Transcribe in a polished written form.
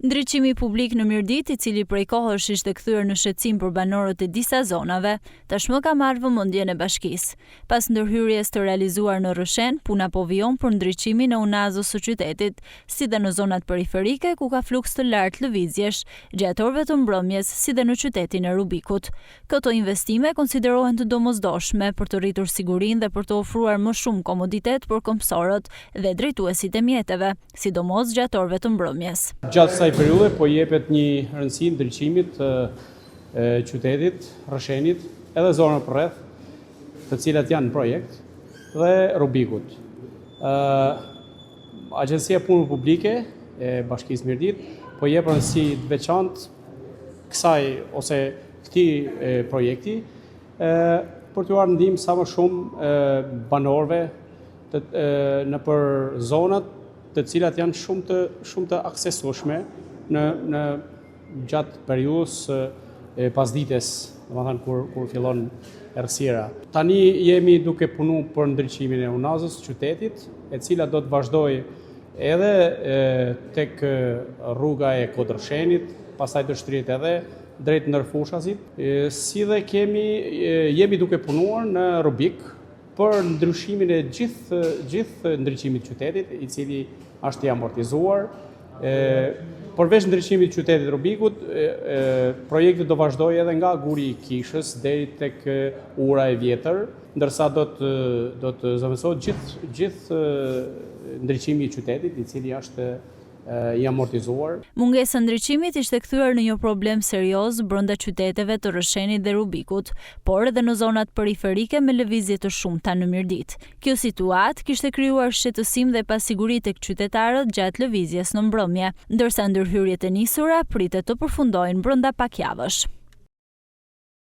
Ndriçimi publik në Mirdit, i cili prej kohësh ishte kthyer në shqetësim për banorët e disa zonave, tashmë ka marrë vëmendjen e bashkisë. Pas ndërhyrjes të realizuar në Rrëshen, puna po vijon për ndriçimin e unazës së qytetit, si dhe në zonat periferike ku ka fluks të lartë lëvizjesh, gjatë orëve të mbrëmjes, si dhe në qytetin e Rubikut. Këto investime konsiderohen të domosdoshme për të rritur sigurinë dhe për të ofruar më shumë komoditet për këmbësorët dhe drejtuesit e mjeteve, sidomos gjatë orëve të mbrëmjes. Gjatë kësaj periudhe po jepet një rëndësi ndriçimit të qytetit, Rrëshenit, edhe zonave përreth, të cilat janë në projekt, dhe Rubikut. Agjencia Punëve Publike e Bashkisë Mirdit po jep rëndësi të veçantë kësaj ose këtij projekti për t'u ndihmë sa më shumë banorëve në për zonat të cilat janë shumë të aksesueshme në gjatë periudhës pasdites, domethënë kur fillon errësira. Tani jemi duke punuar për ndriçimin e unazës së qytetit, e cila do të vazhdojë edhe tek rruga e Kodrëshenit, pastaj do shtrihet edhe drejt Ndërfushasit, si dhe jemi duke punuar në Rubik për ndryshimin e gjithë ndriçimit të qytetit, i cili është i amortizuar. Përveç ndriçimit të qytetit Rubikut, projekti do vazhdojë edhe nga Guri i Kishës deri tek Ura e Vjetër, ndërsa do të zëvendësohet gjithë ndriçimi i qytetit, i cili është i amortizuar. Mungesa e ndriçimit ishte kthyer në një problem serioz brenda qyteteve të Rrëshenit dhe Rubikut, por edhe në zonat periferike me lëvizje të shumta në Mirdit. Kjo situatë kishte krijuar shqetësim dhe pasiguri tek qytetarët gjatë lëvizjes në mbrëmje, ndërsa ndërhyrjet e nisura pritet të përfundojnë brenda pak javësh.